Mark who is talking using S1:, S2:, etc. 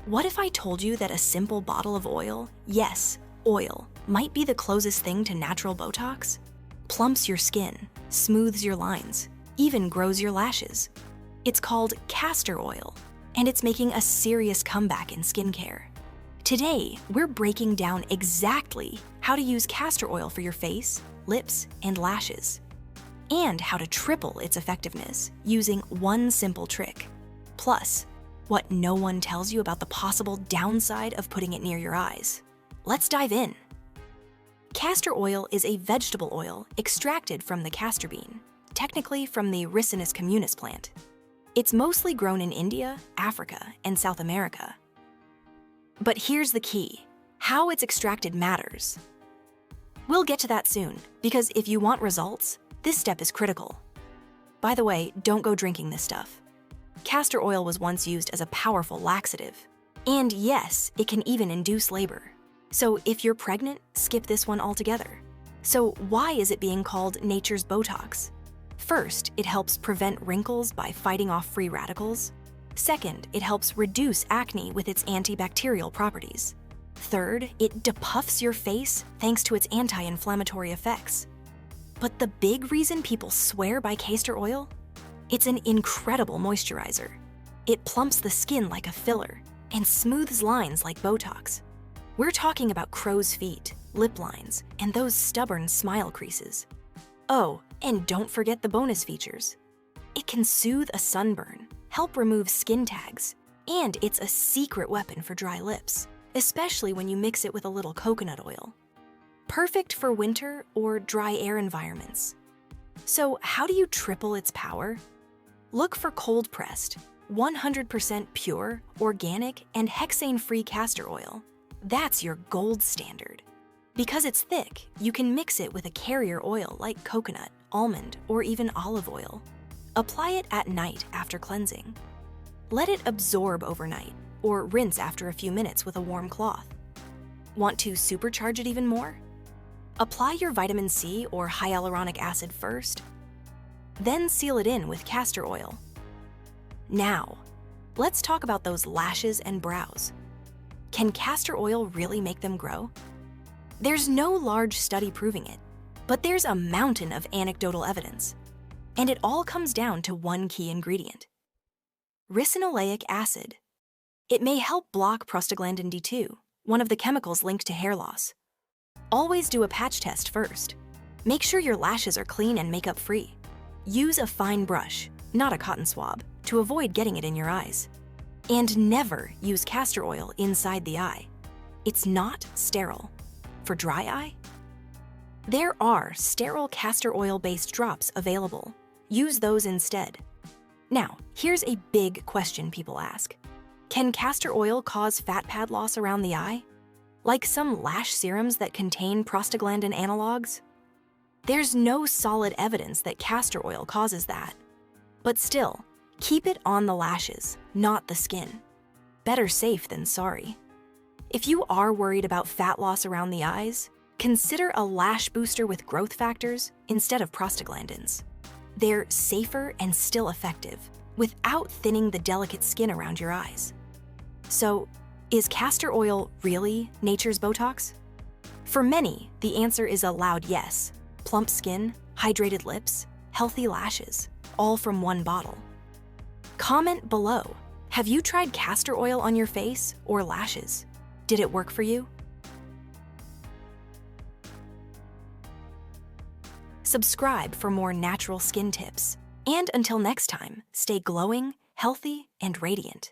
S1: What if I told you that a simple bottle of oil, yes, oil, might be the closest thing to natural Botox? Plumps your skin, smooths your lines, even grows your lashes. It's called castor oil, and it's making a serious comeback in skincare. Today, we're breaking down exactly how to use castor oil for your face, lips, and lashes, and how to triple its effectiveness using one simple trick. Plus, what no one tells you about the possible downside of putting it near your eyes. Let's dive in. Castor oil is a vegetable oil extracted from the castor bean, technically from the Ricinus communis plant. It's mostly grown in India, Africa, and South America. But here's the key: how it's extracted matters. We'll get to that soon, because if you want results, this step is critical. By the way, don't go drinking this stuff. Castor oil was once used as a powerful laxative. And yes, it can even induce labor. So if you're pregnant, skip this one altogether. So why is it being called nature's Botox? First, it helps prevent wrinkles by fighting off free radicals. Second, it helps reduce acne with its antibacterial properties. Third, it depuffs your face thanks to its anti-inflammatory effects. But the big reason people swear by castor oil? It's an incredible moisturizer. It plumps the skin like a filler and smooths lines like Botox. We're talking about crow's feet, lip lines, and those stubborn smile creases. Oh, and don't forget the bonus features. It can soothe a sunburn, help remove skin tags, and it's a secret weapon for dry lips, especially when you mix it with a little coconut oil. Perfect for winter or dry air environments. So how do you triple its power? Look for cold-pressed, 100% pure, organic, and hexane-free castor oil. That's your gold standard. Because it's thick, you can mix it with a carrier oil like coconut, almond, or even olive oil. Apply it at night after cleansing. Let it absorb overnight, or rinse after a few minutes with a warm cloth. Want to supercharge it even more? Apply your vitamin C or hyaluronic acid first, then seal it in with castor oil. Now, let's talk about those lashes and brows. Can castor oil really make them grow? There's no large study proving it, but there's a mountain of anecdotal evidence. And it all comes down to one key ingredient: ricinoleic acid. It may help block prostaglandin D2, one of the chemicals linked to hair loss. Always do a patch test first. Make sure your lashes are clean and makeup-free. Use a fine brush, not a cotton swab, to avoid getting it in your eyes. And never use castor oil inside the eye. It's not sterile. For dry eye? There are sterile castor oil-based drops available. Use those instead. Now, here's a big question people ask. Can castor oil cause fat pad loss around the eye? Like some lash serums that contain prostaglandin analogs? There's no solid evidence that castor oil causes that. But still, keep it on the lashes, not the skin. Better safe than sorry. If you are worried about fat loss around the eyes, consider a lash booster with growth factors instead of prostaglandins. They're safer and still effective, without thinning the delicate skin around your eyes. So, is castor oil really nature's Botox? For many, the answer is a loud yes. Plump skin, hydrated lips, healthy lashes, all from one bottle. Comment below. Have you tried castor oil on your face or lashes? Did it work for you? Subscribe for more natural skin tips. And until next time, stay glowing, healthy, and radiant.